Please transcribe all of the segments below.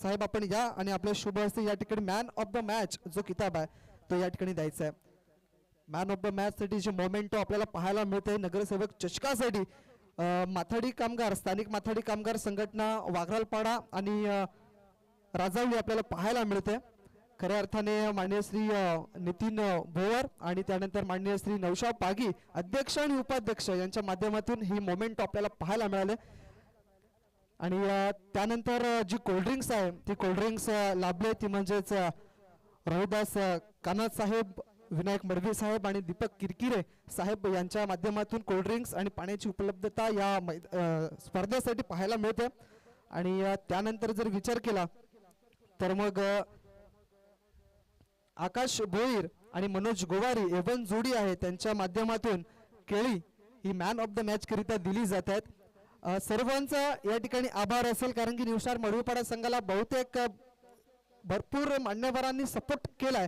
साहेब आपण या आणि आपल्या शुभ हस्ते या ठिकाणी मॅन ऑफ द मॅच जो किताब आहे तो या ठिकाणी द्यायचा आहे. मॅन ऑफ द मॅच साठी जे मोमेंटो आपल्याला पाहायला मिळते नगरसेवक चषकासाठी माथाडी कामगार स्थानिक माथाडी कामगार संघटना वाघरालपाडा आणि राजावली आपल्याला पाहायला मिळते. खऱ्या अर्थाने माननीय श्री नितीन भोवर आणि त्यानंतर माननीय श्री नौशाद पागी अध्यक्ष आणि उपाध्यक्ष यांच्या माध्यमातून ही मोमेंट आपल्याला पाहायला मिळाले. आणि त्यानंतर जी कोल्ड्रिंक्स आहे ती कोल्ड्रिंक्स लाभले ती म्हणजेच रोहिदास कानात साहेब, विनायक मडवी साहेब आणि दीपक किरकिरे साहेब यांच्या माध्यमातून कोल्ड्रिंक्स आणि पाण्याची उपलब्धता या स्पर्धेसाठी पाहायला मिळते. आणि त्यानंतर जर विचार केला तर मग आकाश भोईर आणि मनोज गोवारी एवन जोडी आहे त्यांच्या माध्यमातून केळी he man of the match करिता दिली जात आहेत. सर्वांचा या ठिकाणी आभार असेल कारण की न्यू स्टार मडवीपाडा संघाला बहुतेक भरपूर मान्यवरांनी सपोर्ट केलाय,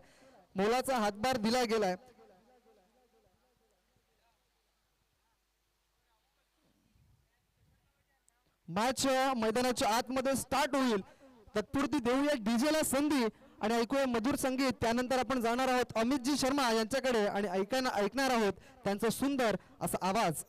मोलाचा हातभार दिला गेलाय. मॅच मैदानाच्या आतमध्ये स्टार्ट होईल तत्पुरती देऊया डीजे ला संधी आणि ऐकूया मधुर संगीत. त्यानंतर आपण जाणार आहोत अमितजी शर्मा यांच्याकडे आणि ऐकणार आहोत त्यांचा सुंदर असा आवाज.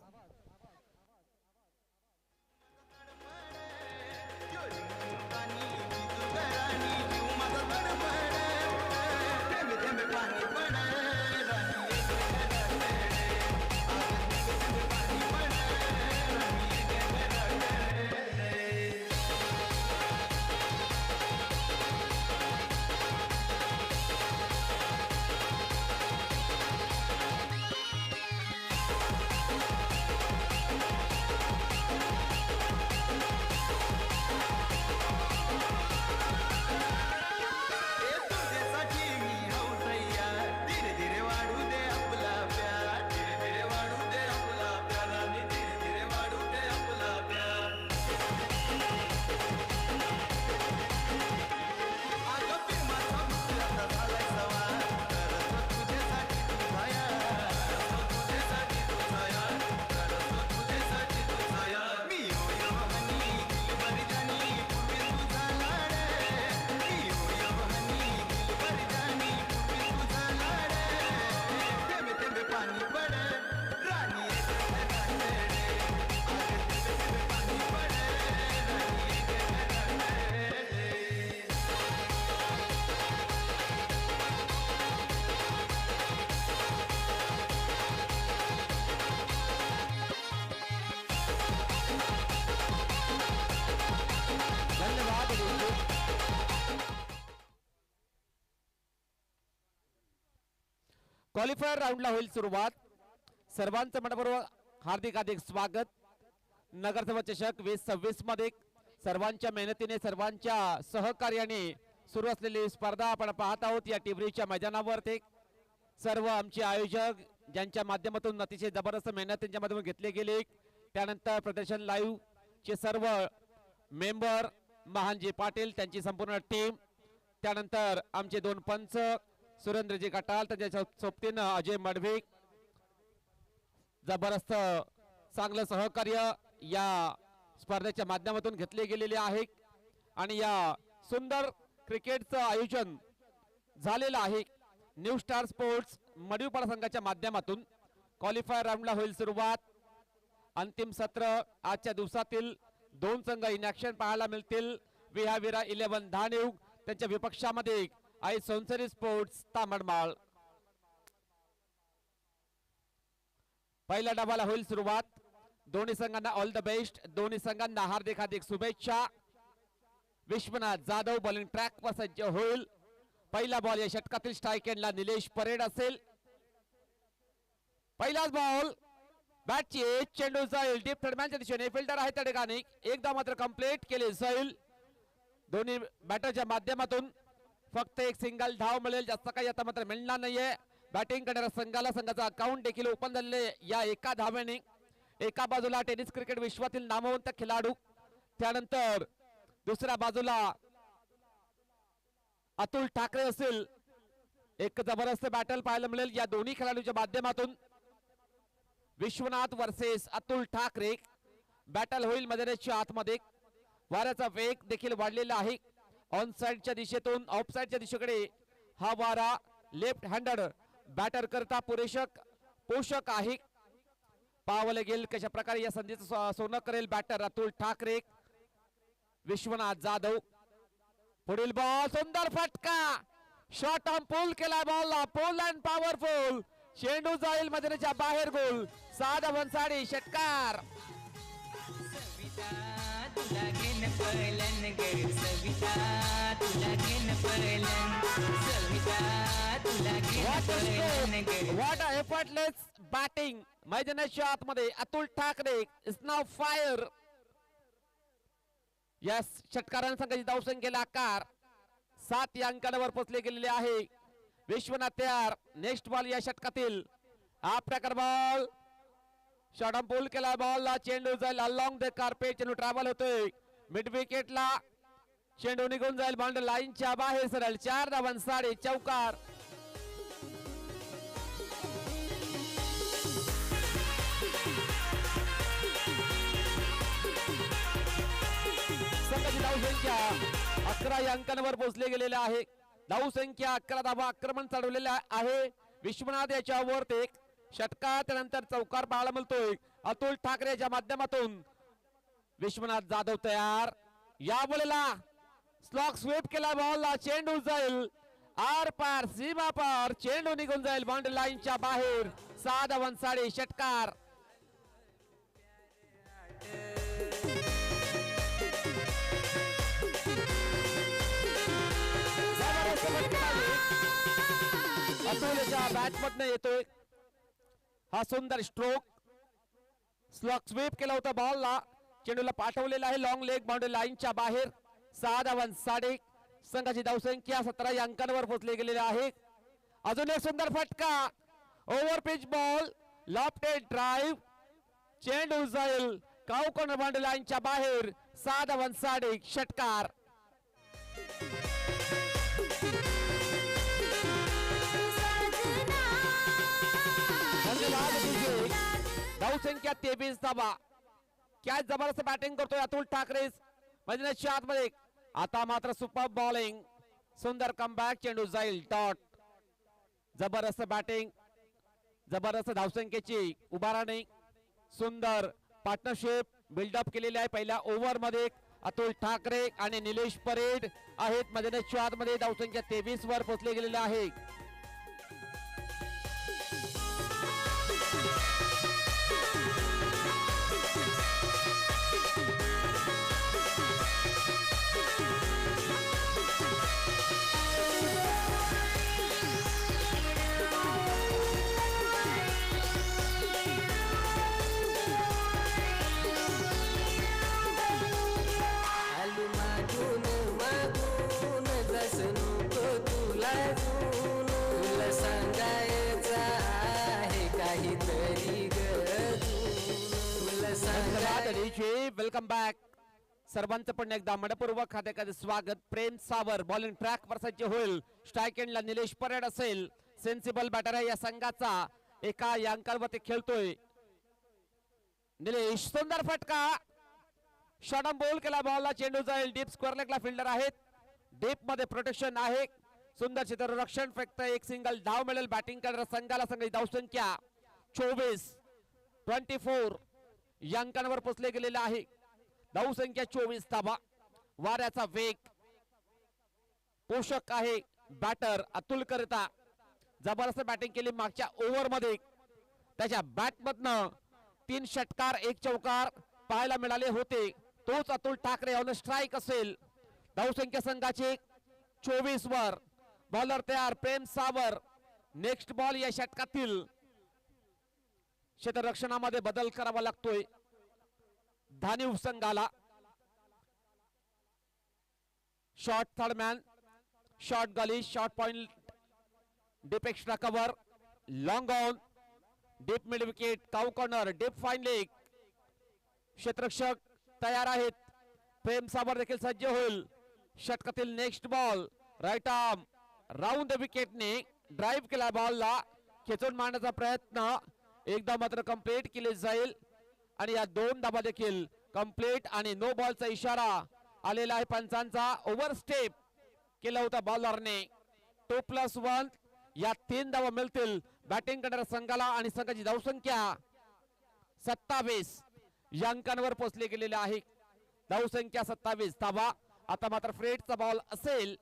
क्वालिफायर राऊंडला होईल सुरुवात. सर्वांचं मनपूर्वक हार्दिक स्वागत. नगरसेवक चषक 2026 मध्ये सर्वांच्या मेहनतीने सर्वांच्या सहकार्याने सुरू असलेली स्पर्धा आपण पाहत आहोत या टिवरीच्या मैदानावर. ते सर्व आमचे आयोजक ज्यांच्या माध्यमातून अतिशय जबरदस्त मेहनत त्यांच्या माध्यमातून घेतली गेली. त्यानंतर प्रदर्शन लाईव्ह चे सर्व मेंबर महानजी पाटील त्यांची संपूर्ण टीम. त्यानंतर आमचे दोन पंच सुरेंद्रजी गटाल त्याच्या सोबतीनं अजय मडवी जबरदस्त चांगलं सहकार्य या स्पर्धेच्या माध्यमातून घेतले गेलेले आहे. आणि या सुंदर क्रिकेटचं आयोजन झालेलं आहे. न्यू स्टार स्पोर्ट्स मडवीपाडा संघाच्या माध्यमातून क्वालिफायर राऊंडला होईल सुरुवात. अंतिम सत्र आजच्या दिवसातील दोन संघ इन ऍक्शन पाहायला मिळतील. विहाविरा 11 धाणेव त्यांच्या विपक्षामध्ये आई सोनसरी स्पोर्ट्स तामडमाळ. पहिल्या डावाला होईल सुरुवात. दोन्ही संघांना ऑल द बेस्ट. दोन्ही संघांना हार्दिक शुभेच्छा. विश्वनाथ जाधव बॉलिंग ट्रॅक वर सज्ज होईल. पहिला बॉल या षटकातील स्ट्राइक एंडला निलेश परेड असेल. पहिलाच बॉल बॅटची चेंडू जाईल डीप थर्डमॅनच्या दिशेने. फिल्डर आहे त्या ठिकाणी एकदा मात्र कंप्लीट केले जाईल. दोन्ही बॅटरच्या माध्यमातून फक्त एक सिंगल धाव मिळेल, जास्त काही आता मात्र मिळणार नाहीये. बॅटिंग करणाऱ्या संघाला संघाचा अकाउंट देखील ओपन झाले या एका धावेने. एका बाजूला टेनिस क्रिकेट विश्वातील नामवंत खेळाडू, त्यानंतर दुसऱ्या बाजूला अतुल ठाकरे असेल. एक जबरदस्त बॅटल पाहायला मिळेल या दोन्ही खेळाडूंच्या माध्यमातून. विश्वनाथ वर्सेस अतुल ठाकरे बॅटल होईल मैदानाच्या आतमध्ये. वाऱ्याचा वेग देखील वाढलेला आहे ऑन साइडच्या दिशेतून ऑफ साइडच्या दिशेकडे हा वारा लेफ्ट हँडड बॅटर करता पोषक आहे. पावले गेल कशा प्रकारे या संधीचं सोनं करेल बॅटर अतुल ठाकरे. विश्वनाथ जाधव पुढील बॉल सुंदर फटका शॉट ऑन पूल केला बॉलला पूल अँड पॉवरफुल चेंडू जाईल मैदानाच्या बाहेर गोल. 6 धावांसाठी षटकार. What a effortless batting मैदानाच्या आतमध्ये Atul Thackeray is now fire. या षटकारांनी संघाची धावसंख्येला आकार 7 या अंकांवर पोहोचले गेलेले आहे. विश्वनाथ तयार. नेक्स्ट बॉल या षटकातील आपल्याकडे बॉल शॉट ऑन पूल केला बॉलला चेंडू जाईल अलॉंग द कार्पेट. चेंडू ट्रॅव्हल होतोय मिड विकेटला चेंडू निघून जाईल बाउंड्री लाईनच्या बाहेर सरळ. 4 धावांसाठी चौकार. संघाची धावसंख्या 11 या अंकांवर पोहोचले गेलेले आहे. धावसंख्या 11 धावा आक्रमण चढवलेले आहे. विश्वनाथ याच्यावर ते षटकार त्यानंतर चौकार पाहायला मिळतोय अतुल ठाकरेच्या माध्यमातून. विश्वनाथ जाधव तयार. या बोलेला स्लॉक स्वीप केला बॉलला चेंडू जाईल आर पार सीमा पार चेंडू निघून जाईल बाउंड्री लाईनच्या बाहेर. 6 धावांसाठी षटकार. अतुलच्या बॅटमधनं येतोय हा सुंदर स्ट्रोक. स्लॉक स्वीप केला होता बॉलला चेंडूला पाठवलेला आहे लॉंग लेग बाउंड्री लाईनच्या बाहेर. 6 धावांसाठी संघाची धावसंख्या 17 या अंकांवर पोहोचले गेलेले आहे. अजून एक सुंदर फटका over pitch ball lofted drive चेंडू जाईल काऊ कॉर्नर बाउंड्री लाईनच्या बाहेर. 6 धावांसाठी षटकार. धावसंख्या 23 धावा. काय जबरदस्त बॅटिंग करतोय अतुल ठाकरे मैदानाच्या आतमध्ये. आता मात्र सुपर बॉलिंग सुंदर कमबॅक चेंडू जाईल डॉट. जबरदस्त बॅटिंग जबरदस्त धावसंख्येची उभारणी सुंदर पार्टनरशिप बिल्डअप केलेली आहे. पहिल्या ओव्हर मध्ये अतुल ठाकरे आणि निलेश परेड आहेत मैदानाच्या आतमध्ये. धावसंख्या 23 वर पोहोचले गेलेले आहे. Welcome back. सर्वांचं पण एकदा मनपूर्वक खात्यामध्ये स्वागत. प्रेम सावर बॉलिंग ट्रॅक वर सज्ज होईल. स्ट्राईक एंडला निलेश परेड असेल. सेन्सिबल बॅटर आहे या संघाचा. एका या अंकावरती खेळतोय निलेश. सुंदर फटका शॉट ऑन बॉल केला बॉलला चेंडू जाईल डीप स्क्वेअर लेगला फिल्डर आहेत. डीप मध्ये प्रोटेक्शन आहे. सुंदर क्षेत्ररक्षण फक्त एक सिंगल धाव मिळेल बॅटिंग करणाऱ्या संघाला. संघाची धावसंख्या 24 या अंकांवर पोहोचले गेलेले आहे. धावसंख्या 24 धावा. वाऱ्याचा वेग पोषक आहे बॅटर अतुल करता. जबरदस्त बॅटिंग केली मागच्या ओव्हर मध्ये. त्याच्या बॅट मधनं 3 षटकार 1 चौकार पाहायला मिळाले होते. तोच अतुल ठाकरे ऑन स्ट्राईक असेल. धावसंख्या संघाची 24 वर. बॉलर तयार प्रेम सावर. नेक्स्ट बॉल या षटकातील क्षेत्ररक्षणामध्ये बदल करावा लागतोय धानिव संघाला. Short third man short gully short point deep extra cover long on deep mid wicket cow corner deep fine leg. क्षेत्ररक्षक तयार आहेत. प्रेम सावर देखील सज्ज होईल. षटकातील next ball right arm round the विकेटने ड्राईव्ह केला बॉलला खेचून मारण्याचा प्रयत्न एकदा मात्र कंप्लीट केले जाईल आणि या 2 धाबा देखील कंप्लीट आणि नो बॉलचा इशारा आलेला आहे पंचांचा. ओव्हर स्टेप केला होता बॉलरने. 2+1 या 3 धावा मिळतील बॅटिंग करणाऱ्या संघाला आणि संघाची धावसंख्या 27 या अंकांवर पोहोचले गेलेले आहे. धावसंख्या 27 धावा. आता मात्र फ्रेडचा बॉल असेल.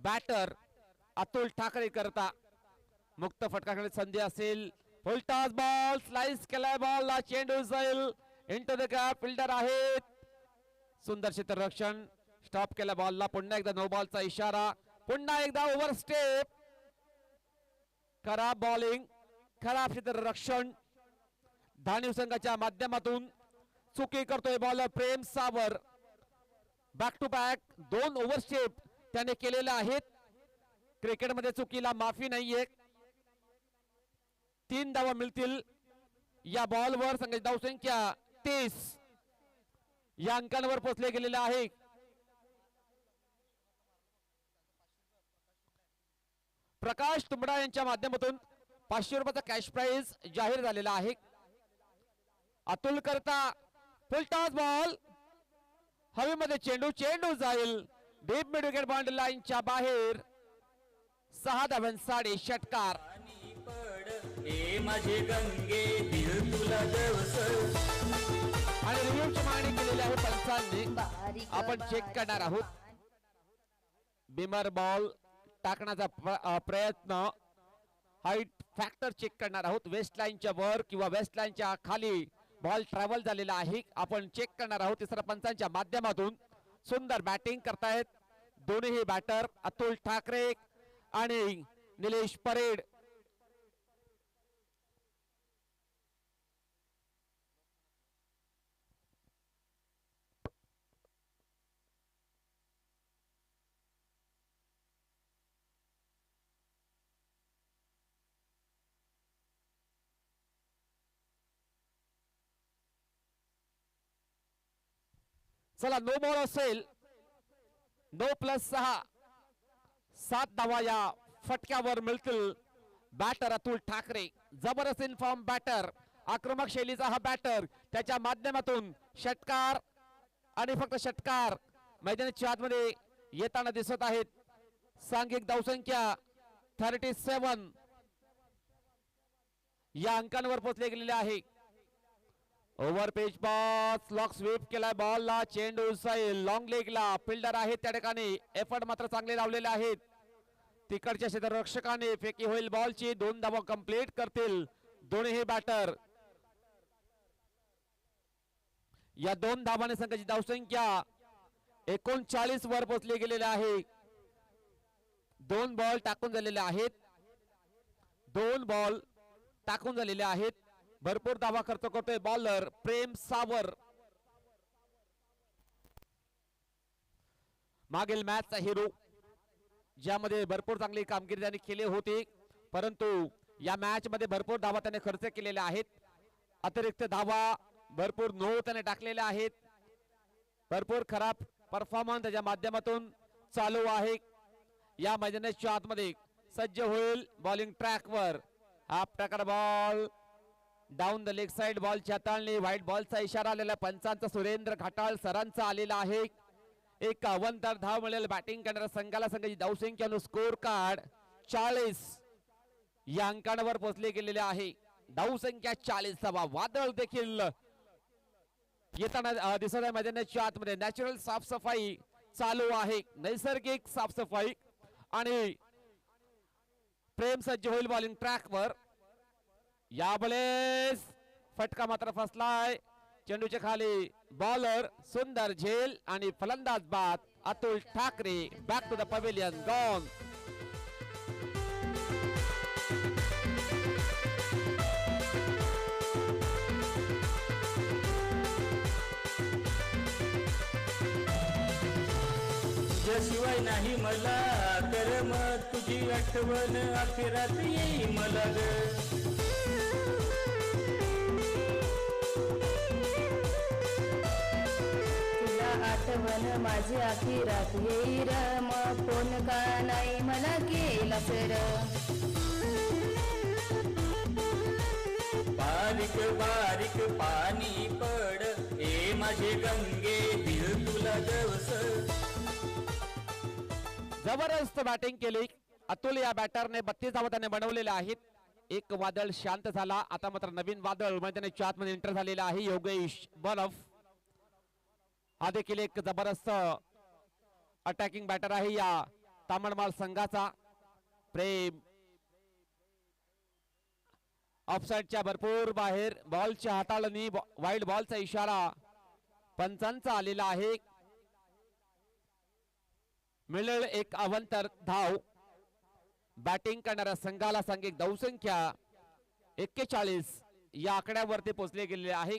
बॅटर अतुल ठाकरे करता मुक्त फटका खेळण्याची संधी असेल. फुलटॉस बॉल स्लाइस केलाय. बॉल चेंडू जाईल इंटू द गॅप. फिल्डर आहेत. सुंदर क्षेत्ररक्षण. स्टॉप केला बॉलला. पुन्हा एकदा नो बॉलचा इशारा. पुन्हा एकदा ओव्हर स्टेप. खराब बॉलिंग, खराब क्षेत्ररक्षण. धानीव संघाच्या माध्यमातून चुकी करतोय bowler Prem Sawar. Back to back 2 over step त्याने केलेल्या आहेत. क्रिकेटमध्ये चुकीला माफी नाहीये. 3 धावा मिळतील या बॉलवर. संघाची धावसंख्या 30 या अंकांवर पोहोचले गेलेले आहे. प्रकाश तुंबडा यांच्या माध्यमातून 500 रुपयाचा कॅश प्राइज जाहीर झालेला आहे. अतुल करता फुलटॉस बॉल. हवेमध्ये चेंडू. चेंडू जाईल डीप मिड विकेट बाउंड्री लाईनच्या बाहेर. 6 धावांसाठी षटकार. माझे गंगे दिल तुला दवस. आणि रिव्ह्यूची मागणी केलेली आहे पंचांनी. आपण चेक करणार आहोत. बिमर बॉल टाकण्याचा प्रयत्न. हाईट फॅक्टर चेक करणार आहोत. वेस्ट लाईनच्या वर किंवा वेस्ट लाईनच्या खाली बॉल ट्रॅव्हल झालेला आहे. आपण चेक करणार आहोत. तिसऱ्या पंचांच्या माध्यमातून सुंदर बॅटिंग करतायत दोन्ही बॅटर अतुल ठाकरे आणि निलेश परेड. चला नो बॉल असेल. 9+6 7 धावा या फटक्यावर मिळतील. बॅटर अतुल ठाकरे जबरदस्त इन्फॉर्म बॅटर. आक्रमक शैलीचा हा बॅटर. त्याच्या माध्यमातून षटकार आणि फक्त षटकार मैदानाच्या आतमध्ये येताना दिसत आहेत. सांघिक धावसंख्या 37 या अंकांवर पोहोचले गेलेले आहे. ओव्हर पेच बॉल लॉक स्वीप केलाय बॉलला. चेंडू जाईल लॉंग लेगला. फिल्डर आहेत त्या ठिकाणी. एफर्ट मात्र चांगले लावलेले आहेत. तिकडच्या क्षेत्ररक्षकाने फेकी होईल बॉलची. 2 धावा कंप्लीट करतील दोन्ही बॅटर. या 2 धावाने संघाची धावसंख्या 39 वर पोहोचली गेलेली आहे. 2 बॉल टाकून झालेले आहेत. 2 बॉल टाकून झालेले आहेत. भरपूर धावा खर्च करतोय बॉलर प्रेम सावर. मागील मॅचचा हिरो ज्यामध्ये भरपूर चांगली कामगिरी त्यांनी केली होती, परंतु या मॅच मध्ये भरपूर धावा त्याने खर्च केलेल्या आहेत. अतिरिक्त धावा भरपूर नो त्याने टाकलेल्या आहेत. भरपूर खराब परफॉर्मन्स त्याच्या माध्यमातून चालू आहे. या मैदानाच्या आतमध्ये सज्ज होईल बॉलिंग ट्रॅकवर. Half tracker ball down the leg side. बॉलची हाताळणी. व्हाईट बॉलचा इशारा आलेला पंचांचा सुरेंद्र घाटाळ सरांचा आलेला आहे. 51 तर धाव मिळेल बॅटिंग करणाऱ्या संघाला. संघाची धावसंख्या स्कोर कार्ड 40 या अंकांवर पोहोचले गेलेले आहे. धावसंख्या 40 धावा. वादळ देखील येताना दिसत आहे मैदानाच्या आतमध्ये. नॅचरल साफसफाई चालू आहे. नैसर्गिक साफसफाई. आणि प्रेम सज्ज होईल बॉलिंग ट्रॅकवर. यावेळेस फटका मात्र फसलाय. चेंडूच्या खाली बॉलर सुंदर झेल आणि फलंदाज बाद Atul Thakre. Back to the pavilion. Gone. तुझ्याशिवाय नाही मला करमत. तुझी आठवण अखेरात येई मला ग. आठवण माझी अखिरात येईल. मग फोन का नाही मला केला सर. बारीक बारीक पाणी पड. ए माझे गंगे दिल तुला तुला दवस जबरदस्त बॅटिंग केली अतुल या बॅटरने 32 धावा त्याने बनवलेल्या आहेत एक वादळ शांत झाला आता मात्र नवीन वादळ मैदानाच्या आतमध्ये एंटर झालेला आहे योगेश बर्फ हा देखील एक जबरदस्त अटॅकिंग बॅटर आहे या तामणमाल संघाचा प्रेम ऑफसाईडच्या भरपूर बाहेर बॉलच्या हाताळणी वाईल्ड बॉलचा इशारा पंचांचा आलेला आहे मिळेल एक अवंतर धाव बॅटिंग करणाऱ्या संघाला सांघिक धावसंख्या 41 या आकड्यावरती पोहोचले गेलेले आहे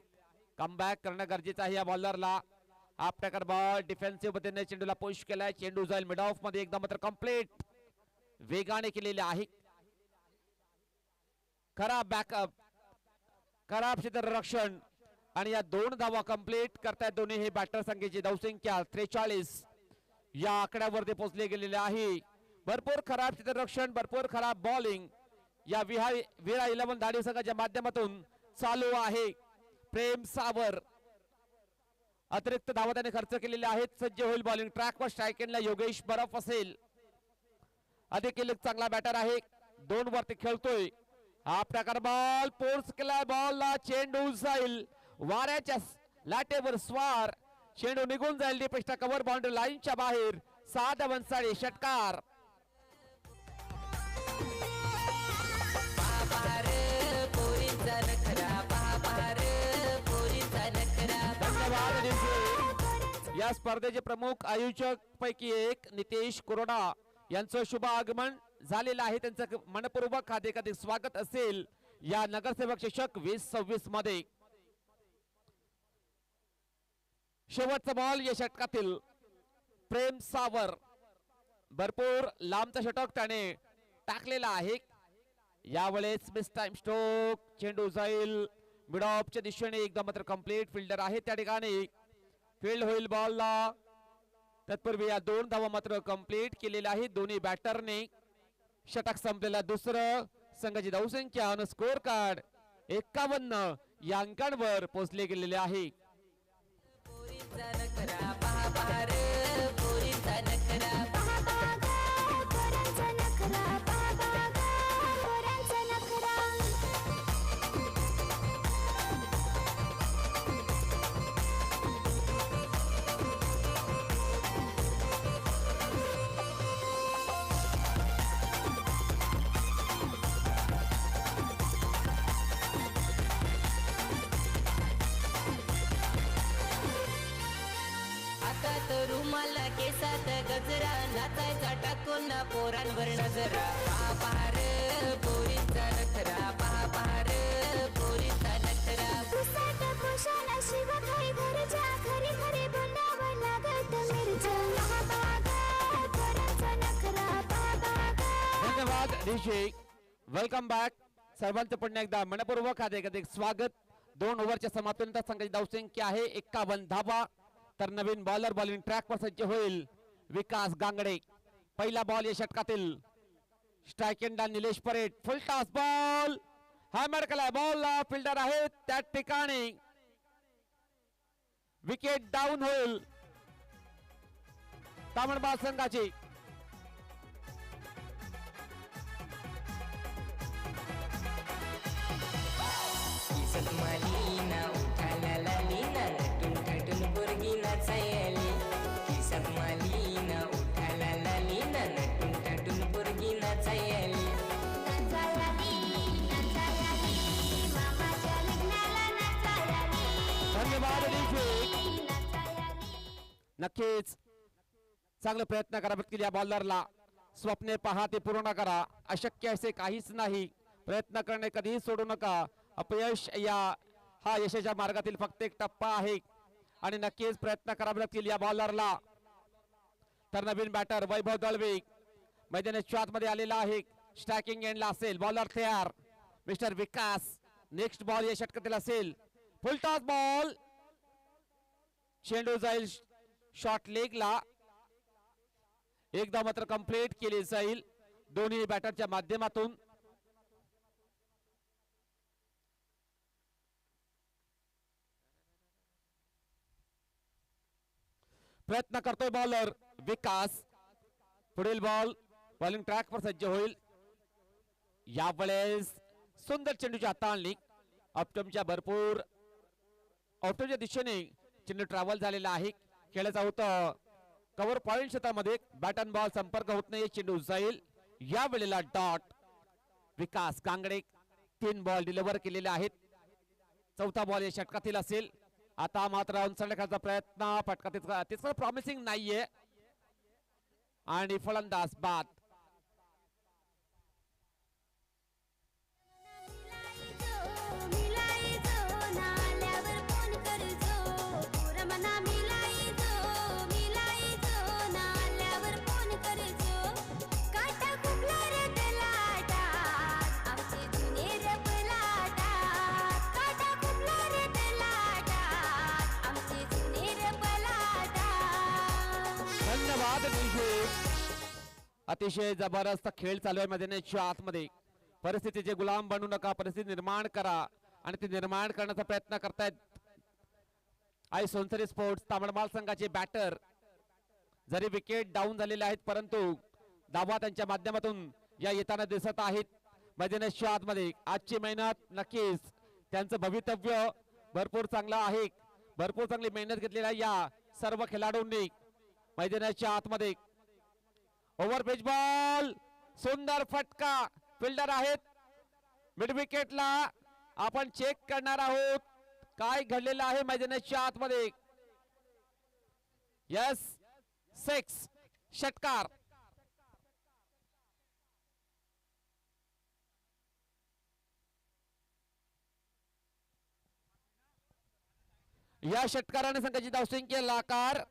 कमबॅक करणं गरजेचं आहे या बॉलरला आपल्याकडे बॉल डिफेन्सिव्ह पद्धतीने चेंडूला पुश केलाय चेंडू जाईल मिड ऑफ मध्ये एकदम मात्र कंप्लीट वेगाने केलेले आहे खराब बॅकअप खराब क्षेत्ररक्षण आणि या 2 धावा कंप्लीट करतायत दोन्ही हे बॅटर संघाची धावसंख्या 43 या आकड्यावरती पोहोचले गेलेले आहे भरपूर खराब क्षेत्ररक्षण भरपूर खराब बॉलिंग या विरा 11 धाडी संघाच्या माध्यमातून चालू आहे प्रेम सावर अतिरिक्त धावा त्याने खर्च केलेले आहेत सज्ज होईल बॉलिंग ट्रॅकवर स्ट्राईक एंडला योगेश बर्फ असेल अधिक चांगला बॅटर आहे 2 वरती खेळतोय हा प्रकार बॉल फोर्स केलाय बॉलला चेंडू जाईल वाऱ्याच्या लाटेवर स्वार चेंडू निघून जाईल डीपेक्षा कव्हर बाउंड्री लाईनच्या बाहेर 7 धावांसाठी षटकार या स्पर्धेचे प्रमुख आयोजक पैकी एक नितेश कुरोडा यांचं शुभ आगमन झालेलं आहे त्यांचं मनपूर्वक हार्दिक स्वागत असेल या नगरसेवक चषक 2026 मध्ये शेवटचा बॉल या षटकातील प्रेम सावर भरपूर लांबचा षटक त्याने टाकलेला आहे यावेळेस मिस टाइम स्ट्रोक चेंडू जाईल मिड ऑफच्या दिशेने एकदम मात्र कंप्लीट फिल्डर आहे त्या ठिकाणी फील्ड होईल बॉलला तत्पूर्वी या 2 धावा मात्र कंप्लीट केलेल्या आहेत दोन्ही बॅटरने षटक संपलेला दुसरं संघाची धावसंख्या आणि स्कोर कार्ड 51 या अंकांवर पोहोचले गेलेले आहे रुमाला केसात गजरा नाचायचा टाकून पोरांवर नजरा पहार पोरीचा नखरा पहार पोरीचा नखरा पुसाट पोशाला शिव घरी घरच्या घरी घरी बोलावं लागत धन्यवाद ऋषी वेलकम बॅक सर्वांचं पुन्हा एकदा मनपूर्वक हार्दिक स्वागत 2 ओव्हरच्या समाप्तीनंतर संघाची धावसंख्या आहे 51 धावा तर नवीन बॉलर बॉलिंग ट्रॅक वर सज्ज होईल विकास गांगडे पहिला बॉल या षटकातील स्ट्राइक एंडला निलेश परेड फुल टॉस बॉल हॅमर केलाय बॉलला फिल्डर आहे त्या ठिकाणी विकेट डाऊन होईल तामणबाद संघाची मालीना उठाला लालीना नटून थटून पोरगी नाचायली किसक मालीना उठाला लालीना नटून थटून पोरगी नाचायली मामाच्या लग्नाला नाचायली धन्यवाद नक्कीच चांगले प्रयत्न करा बघतील या बॉलरला स्वप्ने पहा ते पूर्ण करा अशक्य असे काहीच नाही प्रयत्न करणे कधीही सोडू नका अपयश या हा यशाच्या मार्गातील फक्त एक टप्पा आहे आणि नक्कीच प्रयत्न करावे लागतील या बॉलरला तर नवीन बॅटर वैभव दळवे मैदानाच्या आतमध्ये आलेला आहे स्ट्रायकिंग एंडला असेल बॉलर तयार मिस्टर विकास नेक्स्ट बॉल या षटकातील असेल फुल टॉस बॉल चेंडू जाईल शॉर्ट लेगला एकदा मात्र कंप्लीट केली जाईल दोन्ही बॅटरच्या माध्यमातून प्रयत्न करतोय बॉलर विकास. पुढील बॉल बॉलिंग ट्रॅकवर सज्ज होईल. यावेळेस सुंदर चेंडूची हाताळणी. ऑप्टमच्या भरपूर ऑप्टमच्या दिशेने चेंडू ट्रॅव्हल झालेला आहे. खेळायचा होतं कव्हर पॉइंट क्षेत्रामध्ये. बॅट अँड बॉल संपर्क होत नाही. चेंडू जाईल. या वेळेला डॉट. विकास कांगडे 3 बॉल डिलिव्हर केलेले आहेत. चौथा बॉल या षटकातील असेल. आता मात्र उंचवण्याचा प्रयत्न फटका तितका प्रॉमिसिंग नाहीये आणि फलंदाज बाद. धन्यवाद अतिशय जबरदस्त खेळ चालू आहे मैदानाच्या आतमध्ये. परिस्थितीचे गुलाम बनू नका. परिस्थिती निर्माण करा आणि ती निर्माण करण्याचा प्रयत्न करतायत आई सोनसरी स्पोर्ट्स तामडमाल संघाचे बॅटर. जरी विकेट डाऊन झालेले आहेत परंतु धावा त्यांच्या माध्यमातून या येताना दिसत आहेत मैदानाच्या आतमध्ये. आजची मेहनत नक्कीच त्यांचं भवितव्य भरपूर चांगलं आहे. भरपूर चांगली मेहनत घेतलेल्या या सर्व खेळाडूंनी मैदानाच्या आतमध्ये. Over page ball. सुंदर फटका. फिल्डर आहेत मिड विकेटला. आपण चेक करणार आहोत काय घडलेलं आहे मैदानाच्या आतमध्ये. यस 6 षटकार. या षटकाराने संघाची धावसंख्या लाकार.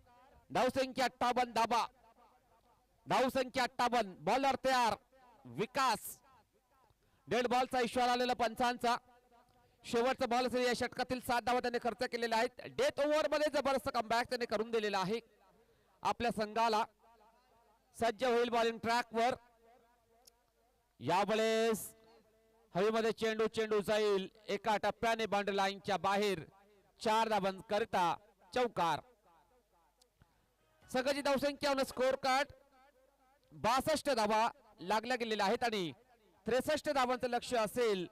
धावसंख्या 58 धाबा. धावसंख्या 58. बॉलर तयार विकास. डेड बॉलचा इशारा आलेला पंचांचा. शेवटचा बॉल असेल या षटकातील 7 धावा त्यांनी खर्च केलेल्या आहेत. डेथ ओव्हर मध्ये जबरदस्त कमबॅक त्यांनी करून दिलेला आहे. आपल्या संघाला सज्ज होईल बॉलिंग ट्रॅकवर. यावेळेस हवेमध्ये चेंडू जाईल. एका टप्प्याने बाउंड्री लाईनच्या बाहेर. 4 धावांकरिता चौकार. संघाची धावसंख्या स्कोर कार्ड 62 धावा लागल्या गेलेल्या आहेत आणि 63 धावांचं लक्ष असेल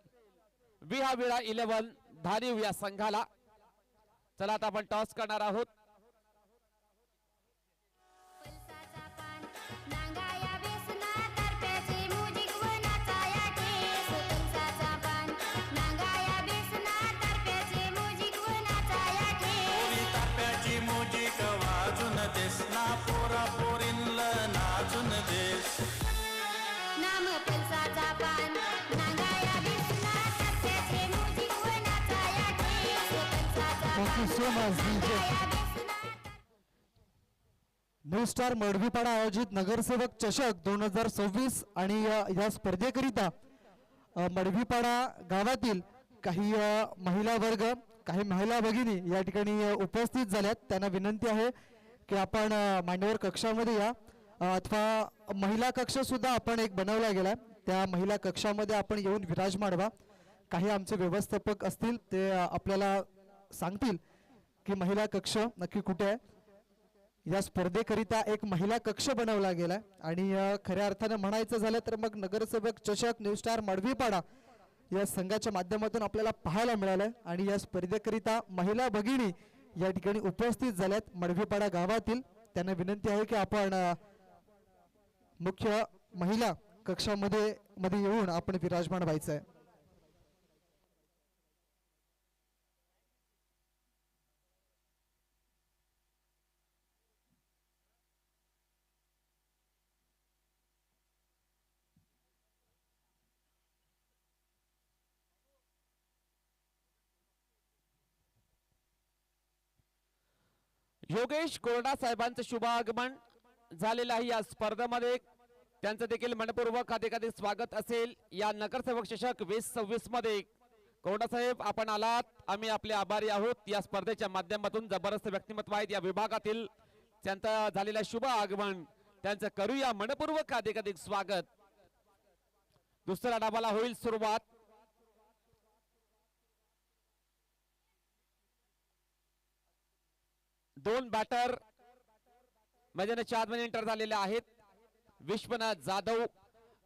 विहाविळा 11 धारीव या संघाला. चला आता आपण टॉस करणार आहोत. ना पोरा पोरींला नाचून देस. नाम पल्साचा पान नांगाया बिसना तात्याचे म्युझिक व नाचाया ठेस. पल्साचा Thank you so much, DJ. New star Madvipada आयोजित नगरसेवक चषक 2026 आणि या स्पर्धेकरिता मडवीपाडा गावातील काही महिला वर्ग काही महिला भगिनी या ठिकाणी उपस्थित झाल्यात. त्यांना विनंती आहे की आपण मांडवर कक्षामध्ये या अथवा महिला कक्ष सुद्धा आपण एक बनवला गेला. त्या महिला कक्षामध्ये आपण येऊन विराजमान व्हा. काही आमचे व्यवस्थापक असतील ते आपल्याला सांगतील की महिला कक्ष नक्की कुठे आहे. या स्पर्धेकरिता एक महिला कक्ष बनवला गेला आणि खऱ्या अर्थाने म्हणायचं झालं तर मग नगरसेवक चषक न्यू स्टार मडवीपाडा या संघाच्या माध्यमातून आपल्याला पाहायला मिळालंय. आणि या स्पर्धेकरिता महिला भगिनी या ठिकाणी उपस्थित झाल्यात मडवीपाडा गावातील. त्यांना विनंती आहे की आपण मुख्य महिला कक्षामध्ये येऊन आपण विराजमान व्हायचं आहे. योगेश कोरडा साहेबांचं शुभ आगमन झालेलं आहे या स्पर्धेमध्ये. त्यांचं देखील मनपूर्वक अधिकाधिक स्वागत असेल या नगरसेवक चषक 2026 मध्ये. कोरडा साहेब आपण आलात, आम्ही आपले आभारी आहोत. या स्पर्धेच्या माध्यमातून जबरदस्त व्यक्तिमत्व आहेत या विभागातील. त्यांचं झालेलं शुभ आगमन त्यांचं करूया मनपूर्वक अधिकाधिक स्वागत. दुसऱ्या डावाला होईल सुरुवात. दोन बॅटर मैदानाच्या आतमध्ये एंटर झालेले आहेत विश्वनाथ जाधव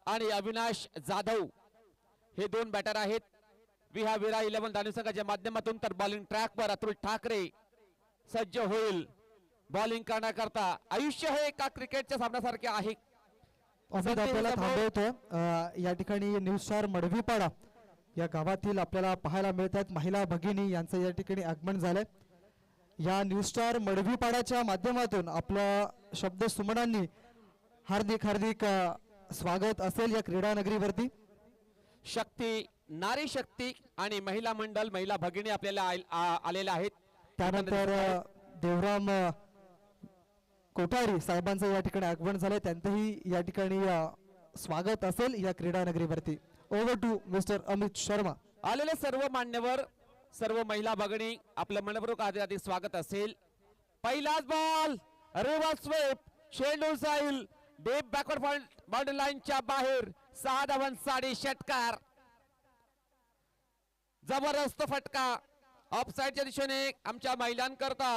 आणि अविनाश जाधव हे दोन बॅटर आहेत. विरा 11 धावणे संघाच्या माध्यमातून तर बॉलिंग ट्रॅकवर अतुल ठाकरे सज्ज होईल बॉलिंग करण्याकरता. आयुष्य हे एका क्रिकेटच्या सामन्यासारखे आहे. अमित आपल्याला थांबवतो. या ठिकाणी न्यू स्टार मडवीपाडा या गावातील आपल्याला पाहायला मिळत आहेत महिला भगिनी यांचं या ठिकाणी आगमन झालंय. या न्यू स्टार मडवीपाडाच्या माध्यमातून आपलं शब्द सुमनांनी हार्दिक हार्दिक स्वागत असेल या क्रीडा नगरीवरती. शक्ती नारी शक्ती आणि महिला मंडळ महिला भगिनी आपल्याला आलेल्या आहेत. त्यानंतर देवराम कोठारी साहेबांचं या ठिकाणी आगमन झालंय त्यांचंही या ठिकाणी स्वागत असेल या क्रीडा नगरीवरती. Over to mister Amit Sharma. आलेले सर्व मान्यवर सर्व महिला भगिनी आपलं मनपूर्वक हार्दिक स्वागत असेल. पहिलाच बॉल रिव्हर्स स्वीप चेंडू जाईल डीप बॅकवर्ड बाउंड्री लाईनच्या बाहेर 6 धावांसाठी षटकार. जबरदस्त फटका ऑफसाईडच्या दिशेने आमच्या महिलांकरता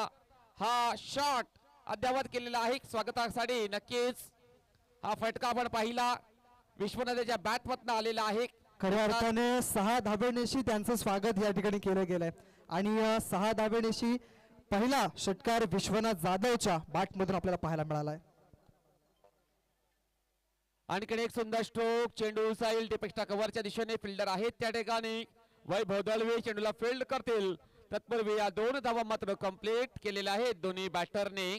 हा शॉट अद्यावत केलेला आहे. स्वागतासाठी नक्कीच हा फटका आपण पाहिला विश्वनाथाच्या बॅट मधनं आलेला आहे. खऱ्या अर्थाने 6 धाब्यानेशी त्यांचं स्वागत या ठिकाणी केलं गेलंय आणि 6 धाब्यानेशी पहिला षटकार विश्वनाथ जाधवच्या बॅट मधून आपल्याला पाहायला मिळालाय. आणखी एक सुंदर स्ट्रोक चेंडू जाईल डिपेक्स्टा कव्हरच्या दिशेने फिल्डर आहेत त्या ठिकाणी वैभव दळवे चेंडूला फील्ड करतील. तत्पूर्वी या 2 धावा मात्र कंप्लीट केलेल्या आहेत दोन्ही बॅटरने.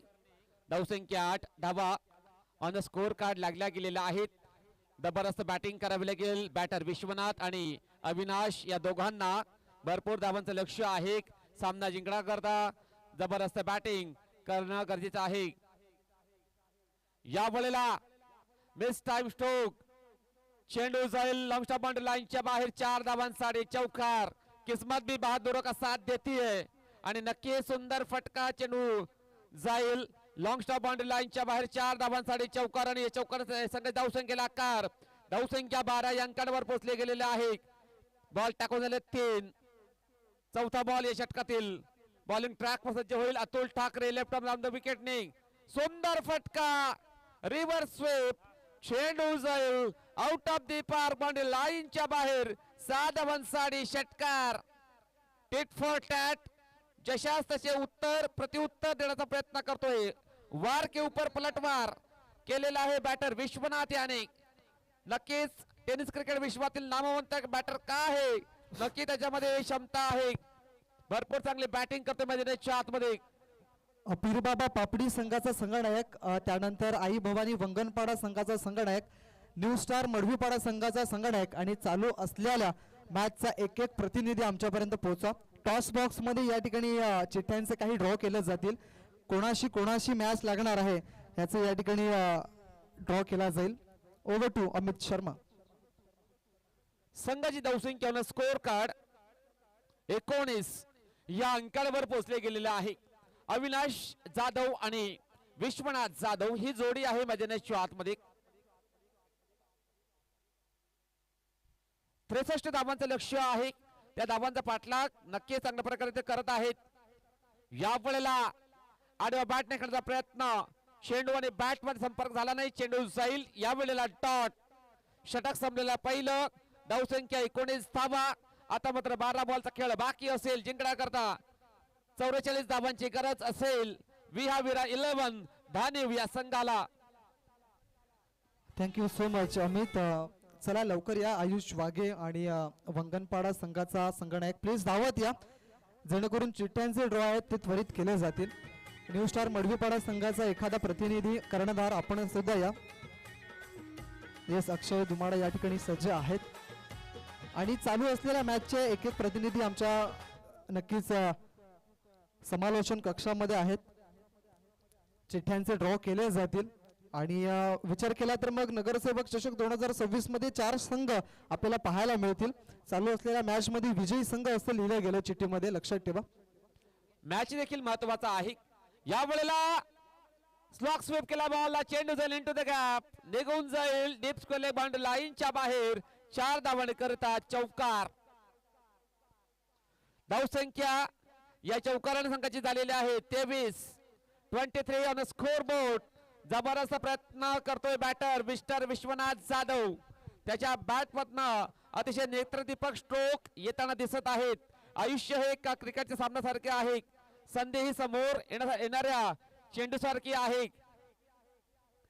धावसंख्या 8 धावा ऑन द स्कोर कार्ड लागल्या गेलेल्या आहेत. जबरदस्त बॅटिंग करावी लागेल बॅटर विश्वनाथ आणि अविनाश या दोघांना भरपूर धावांचं लक्ष आहे. सामना जिंकण्याकरता जबरदस्त बॅटिंग करणं गरजेचं आहे. या वेळेला मिस टाइम स्ट्रोक चेंडू जाईल लॉंग स्टॉप बाउंड्री लाईनच्या बाहेर 4 धावांसाठी चौकार. किस्मत भी बहादुरों का साथ देती है आणि नक्की सुंदर फटका चेंडू जाईल लॉंग स्टॉप बाउंड्री लाईनच्या बाहेर 4 धावांसाठी चौकार आणि चौकार संघ धावसंख्येला आकार. धावसंख्या 12 या अंकांवर पोहोचले गेलेले आहे. बॉल टाकून झाले 3. चौथा बॉल या षटकातील बॉलिंग ट्रॅक सज्ज होईल Atul Thakre left arm the विकेटने. सुंदर फटका रिव्हर्स स्वीप चेंडू जाईल out of the park boundary लाईनच्या बाहेर 6 धावांसाठी षटकार. टिट फॉर टॅट जशास तसे उत्तर प्रत्युत्तर देण्याचा प्रयत्न करतोय. वार के ऊपर पलटवार केलेला आहे बॅटर विश्वनाथ याने. नक्कीच टेनिस क्रिकेट विश्वातील नामवंत बॅटर का आहे नक्की त्याच्यामध्ये क्षमता आहे. भरपूर चांगली बॅटिंग करतो मैदानाच्या आतमध्ये. पीरबाबा पापडी संघाचा संघनायक त्यानंतर आई भवानी वंगणपाडा संघाचा संघनायक न्यू स्टार मडवीपाडा संघाचा संघनायक आणि चालू असलेल्या मॅचचा एक एक प्रतिनिधी आमच्यापर्यंत पोहोचा. टॉस बॉक्स मध्ये या ठिकाणी चिठ्ठ्यांचे काही ड्रॉ केले जातील. कोणाशी मॅच लागणार आहे याचं या ठिकाणी ड्रॉ केला जाईल. Over to Amit Sharma. संघाची धावसंख्या स्कोर कार्ड 19 या अंकावर पोहोचले गेलेले आहे. अविनाश जाधव आणि विश्वनाथ जाधव ही जोडी आहे मैदानाच्या आतमध्ये. 63 धावांचं लक्ष आहे. त्या धावांचा पाठलाग नक्की चांगल्या प्रकारे ते करत आहेत. या वेळेला आडव्या बॅटने खेळण्याचा प्रयत्न चेंडू आणि बॅट मध्ये संपर्क झाला नाही. चेंडू जाईल या वेळेला डॉट. षटक संपलेला पहिलं. धावसंख्या 19 धावा. आता मात्र 12 बॉलचा खेळ बाकी असेल. जिंकण्याकरता 44 धावांची गरज असेल. विरा 11 धानिव या संघाला. Thank you so much Amit. चला लवकर या आयुष वाघे आणि वंगणपाडा संघाचा संघनायक प्लीज धावत या जेणेकरून चिठ्ठ्यांचे ड्रॉ आहेत ते त्वरित केले जातील. न्यू स्टार मडवीपाडा संघाचा एखादा प्रतिनिधी कर्णधार आपण सुद्धा या. येस अक्षय दुमाडा या ठिकाणी सज्ज आहेत आणि चालू असलेल्या मॅचचे एक एक प्रतिनिधी आमच्या नक्कीच समालोचन कक्षामध्ये आहेत. चिठ्ठ्यांचे ड्रॉ केले जातील आणि विचार केला तर मग नगरसेवक चषक 2026 मध्ये 4 संघ आपल्याला पाहायला मिळतील. चालू असलेल्या मॅच मध्ये विजयी संघ असं लिहिलं गेलं चिठ्ठीमध्ये लक्षात ठेवा. मॅच देखील महत्वाचा आहे. या वेळेला स्लॉक स्वीप केला बॉलला चेंडू जाईल इंटू द गॅप निघून जाईल डीप स्क्वेअर बाउंड्री लाईनच्या बाहेर 4 धावांनी करता चौकार. धावसंख्या या चौकाराने संघाची झालेली आहे 23. 23 ऑन स्कोर बोर्ड. जबरदस्त प्रयत्न करतोय बॅटर मिस्टर विश्वनाथ जाधव. त्याच्या बॅट मधनं अतिशय नेत्रदीपक स्ट्रोक येताना दिसत आहेत. आयुष्य हे एका क्रिकेटच्या सामन्यासारखे आहे. संधी ही समोर येणाऱ्या चेंडू सारखी आहे.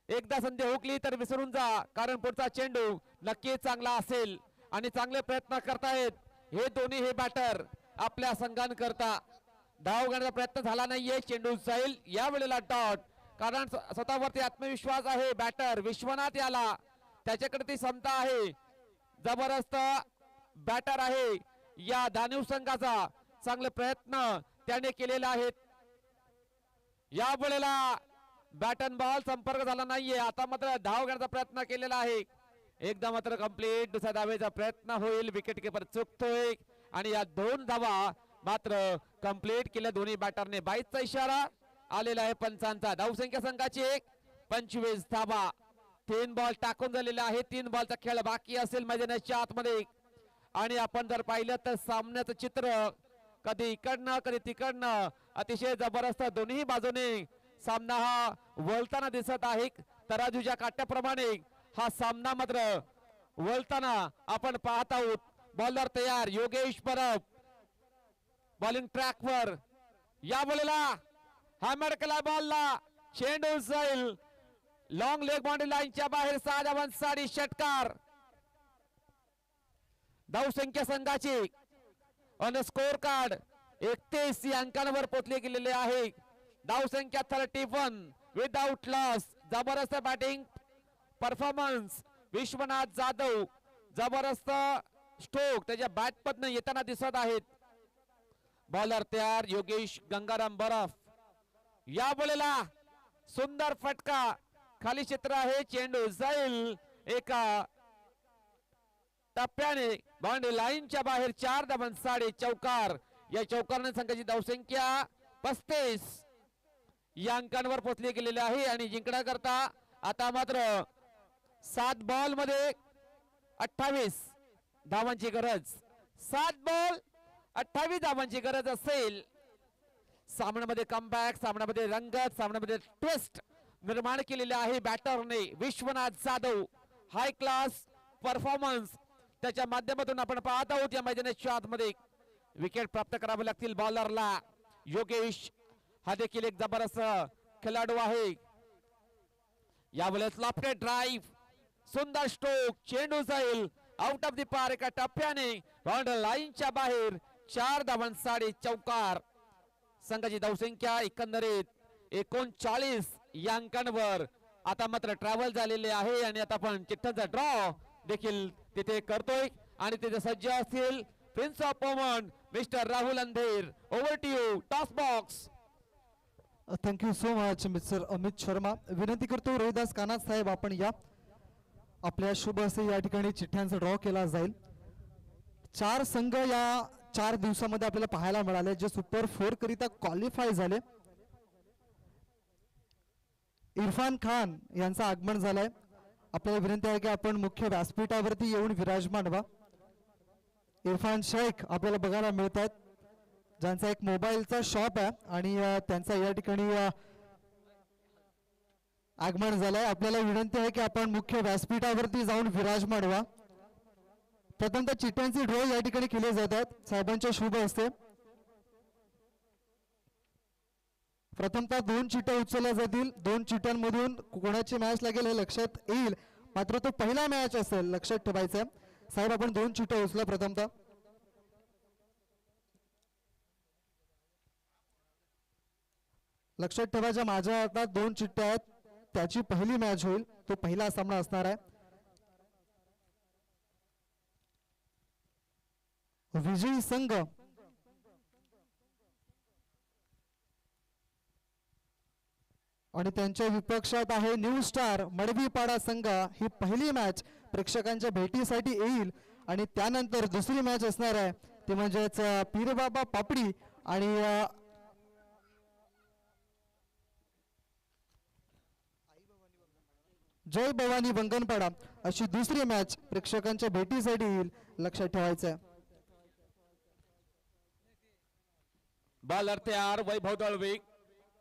एकदा संधी हुकली तर विसरून जा, कारण पुढचा चेंडू नक्कीच चांगला असेल. आणि चांगले प्रयत्न करतायत हे दोन्ही हे बॅटर आपल्या संघांकरता. धाव घेण्याचा प्रयत्न झाला नाहीये. चेंडू जाईल या वेळेला डॉट, कारण स्वतःवरती आत्मविश्वास आहे बॅटर विश्वनाथ याला. त्याच्याकडे ती क्षमता आहे. जबरदस्त बॅटर आहे या दानव संघाचा. चांगले प्रयत्न त्याने केलेले आहेत. या वेळेला बॅट अँड बॉल संपर्क झाला नाहीये. आता मात्र धाव घेण्याचा प्रयत्न केलेला आहे. एकदा मात्र कंप्लीट दुसऱ्या धावेचा प्रयत्न होईल. विकेट किपर चुकतोय आणि या 2 धावा मात्र कंप्लीट केल्या दोन्ही बॅटरने. 22चा इशारा आलेला आहे पंचांचा. धावसंख्या संघाची 25 धावा. 3 बॉल टाकून झालेले आहे. 3 बॉलचा खेळ बाकी असेल मैदानाच्या आतमध्ये. आणि आपण जर पाहिलं तर सामन्याचं चित्र कधी इकडनं कधी तिकडनं अतिशय जबरदस्त दोन्ही बाजूने सामना हा वळताना दिसत आहे. तराजूच्या काट्याप्रमाणे हा सामना मात्र वळताना आपण पाहत आहोत. बॉलर तयार योगेश परब बॉलिंग ट्रॅक वर. या वेळेला हॅमर केला बॉलला. चेंडू जाईल लॉंग लेग बाउंड्री लाईनच्या बाहेर. 6 धावांसाठी षटकार. धावसंख्या संघाची ऑन स्कोर कार्ड 31 या अंकांवर पोहोचले गेलेले आहे. धावसंख्या 31 विदाउट लॉस. जबरदस्त बॅटिंग परफॉर्मन्स विश्वनाथ जाधव. जबरदस्त स्ट्रोक त्याच्या बॅट मधनं येताना दिसत आहेत. बॉलर तयार योगेश गंगाराम बरफ. या वेळेला सुंदर फटका खाली क्षेत्र आहे. चेंडू जाईल एका टप्प्याने बाउंड्री लाईनच्या बाहेर. 4 धावांसाठी चौकार. या चौकारने संघाची धावसंख्या 35 या अंकांवर पोहोचली गेलेली आहे. आणि जिंकण्याकरता आता मात्र 7 बॉल मध्ये 28 धावांची गरज. 7 बॉल 28 धावांची गरज असेल. सामन्यामध्ये कमबॅक, सामन्यामध्ये रंगत, सामन्यामध्ये ट्विस्ट निर्माण केलेले आहे बॅटरने विश्वनाथ जाधव. हाय क्लास परफॉर्मन्स त्याच्या माध्यमातून आपण पाहत आहोत. या मैदानाच्या आतमध्ये विकेट प्राप्त करावे लागतील बॉलरला. योगेश हा देखील एक जबरदस्त खेळाडू आहे. यावेळेस लॉफ्टेड ड्राईव्ह सुंदर स्ट्रोक. चेंडू जाईल आउट ऑफ द पार एका टप्प्याने बाउंड्री लाईनच्या बाहेर. 4 धावांसाठी चौकार. संघाची धावसंख्या एकंदरीत 39 या अंकांवर आता मात्र ट्रॅव्हल झालेले आहे. आणि आता आपण चिठ्ठ्यांचा ड्रॉ देखील तिथे करतोय आणि तिथे सज्ज असतील prince of Oman mister Rahul अंधेर. Over to you toss box. Thank you so much mister Amit Sharma. विनंती करतो रोहिदास कानात साहेब आपण या. आपल्या शुभ असे या ठिकाणी चिठ्ठ्यांचा ड्रॉ केला जाईल. 4 संघ या 4 दिवसामध्ये आपल्याला पाहायला मिळाले जे सुपर 4 करिता क्वालिफाय झाले. इरफान खान यांचं आगमन झालंय. आपल्याला विनंती आहे की आपण मुख्य व्यासपीठावरती येऊन विराजमान व्हा. इरफान शेख आपल्याला बघायला मिळत आहेत, ज्यांचा एक मोबाईलचा शॉप आहे आणि त्यांचा या ठिकाणी आगमन झालंय. आपल्याला विनंती आहे की आपण मुख्य व्यासपीठावरती जाऊन विराजमान व्हा. प्रथमतः चिठ्ठ्यांचे ड्रॉ या ठिकाणी केले जातात साहेबांच्या शुभ हस्ते. प्रथमतः 2 चिठ्ठ्या उचलल्या जातील. 2 चिठ्ठ्यांमधून कोणाची मॅच लागेल हे लक्षात येईल, मात्र तो पहिला मॅच असेल लक्षात ठेवायचं. साहेब आपण 2 चिठ्ठ्या उचला. प्रथमतः लक्षात ठेवायच्या माझ्या हातात 2 चिठ्ठ्या आहेत. त्याची पहिली मॅच होईल, तो पहिला सामना असणार आहे. विजयी संघ आणि त्यांच्या विपक्षात आहे न्यू स्टार मडवीपाडा संघ. ही पहिली मॅच प्रेक्षकांच्या भेटीसाठी येईल आणि त्यानंतर दुसरी मॅच असणार आहे ती म्हणजेच पीरबाबा पापडी आणि जय भवानी वंगनपाडा अशी दुसरी मॅच प्रेक्षकांच्या भेटीसाठी येईल, लक्षात ठेवायचं आहे. बॉलर तयार वैभव दळवी.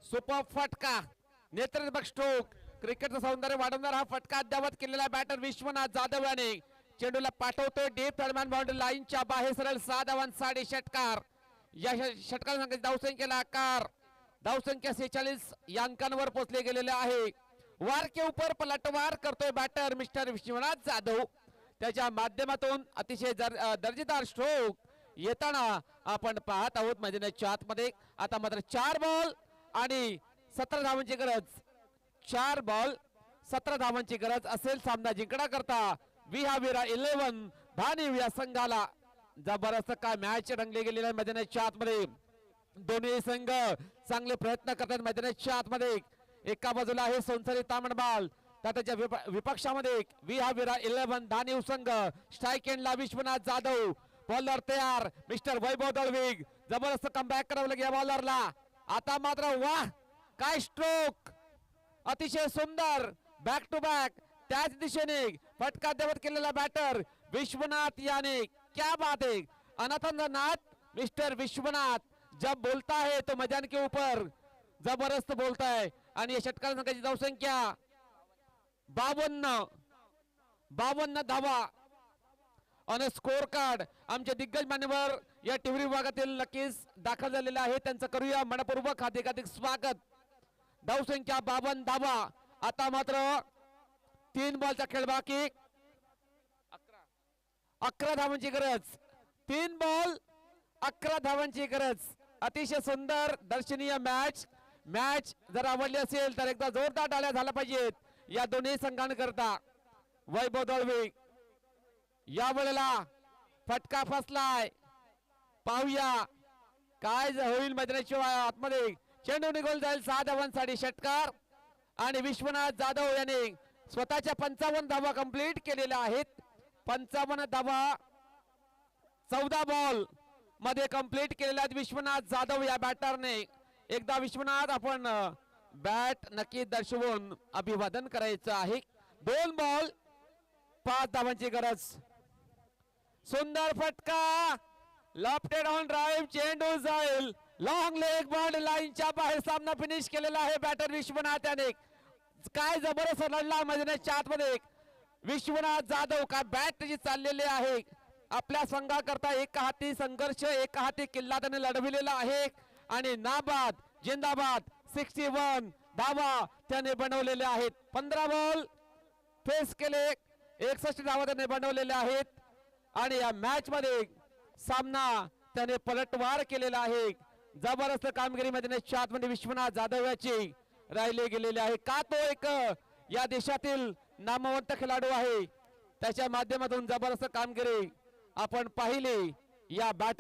सुपर फटका नेत्रदीपक स्ट्रोक क्रिकेटचं सौंदर्य वाढवणार हा फटका अद्यावत केलेला बॅटर विश्वनाथ जाधव याने चेंडूला पाठवतोय डीप दरम्यान बाउंड्री लाईनच्या बाहेर सरळ 6 धावांसाठी षटकार. या षटकार धावसंख्येला आकार धावसंख्या 46 या अंकांवर पोहोचले गेलेले आहे. वार के ऊपर पलटवार करतोय बॅटर मिस्टर विश्वनाथ जाधव. त्याच्या माध्यमातून अतिशय दर्जेदार स्ट्रोक येताना आपण पाहत आहोत मैदानाच्या आतमध्ये. आता मात्र 4 बॉल आणि 17 धावांची गरज. 4 बॉल 17 धावांची गरज असेल सामना जिंकण्याकरता. विहाविरा 11 धानीव या संघाला. जबरदस्त काय मॅच रंगली गेलेली आहे मैदानाच्या आतमध्ये. दोन्ही संघ चांगले प्रयत्न करतात मैदानाच्या आतमध्ये. एका बाजूला आहे सोनसरी तामणबाल तर त्याच्या विपक्षामध्ये विहाविरा 11 धानीव संघ. स्ट्राईक एंडला विश्वनाथ जाधव. बॉलर तयार मिस्टर वैभव दळवी. जबरदस्त कमबॅक करावं लागेल या बॉलरला. आता मात्र वाह काय स्ट्रोक अतिशय सुंदर बॅक टू बॅक त्याच दिशेने फटका देवत केलेला बॅटर विश्वनाथ याने. क्या बात है अनाथनाथ मिस्टर विश्वनाथ जब बोलता है तो मैदान के ऊपर जबरदस्त बोलता है. आणि या षटकार संघाची धावसंख्या 52 धावा आणि स्कोर कार्ड आमचे दिग्गज मान्यवर या टीव्ही विभागातील नक्कीच दाखल झालेले आहे. त्यांचं करूया मनपूर्वक हार्दिक स्वागत. धावसंख्या 52 धावा. आता मात्र 3 बॉलचा खेळ बाकी. 11 धावांची गरज. 3 बॉल 11 धावांची गरज. अतिशय सुंदर दर्शनीय मॅच जर आवडली असेल तर एकदा जोरदार टाळ्या झाल्या पाहिजेत या दोन्ही संघांकरता. वैभव दळवी या वेळेला फटका फसलाय. पाहूया काय होईल मैदानाच्या आतमध्ये. चेंडू निघून जाईल 6 धावांसाठी षटकार. आणि विश्वनाथ जाधव याने स्वतःच्या 55 धावा कंप्लीट केलेल्या आहेत. 55 धावा 14 बॉल मध्ये कंप्लीट केलेल्या आहेत विश्वनाथ जाधव या बॅटरने. एकदा विश्वनाथ आपण बॅट नक्की दर्शवून अभिवादन करायचं आहे. 2 बॉल 5 धावांची गरज. सुंदर फटका लॉफ्टेड ऑन ड्राइव्ह. चेंडू जाईल लॉंग लेग बाउंड्री लाईनच्या बाहेर. सामना फिनिश केलेला आहे बॅटर विश्वनाथ याने. काय जबरदस्त लढला मैदानाच्या आतमध्ये विश्वनाथ जाधव. काय बॅट त्याची चाललेली आहे. आपल्या संघाकरता एक हाती संघर्ष एक हाती किल्ला त्याने लढविलेला आहे. आणि नाबाद जिंदाबाद 61 धावा त्याने बनवलेले आहेत. 15 बॉल फेस केले 61 धावा त्याने बनवलेले आहेत. आणि या मॅच मध्ये सामना त्याने पलटवार केलेला आहे. जबरदस्त कामगिरी मैदानाच्या आतमध्ये विश्वनाथ जाधव याची राहिले गेलेले आहे. का तो एक या देशातील नामवंत खेळाडू आहे. त्याच्या माध्यमातून जबरदस्त कामगिरी आपण पाहिली या बॅटर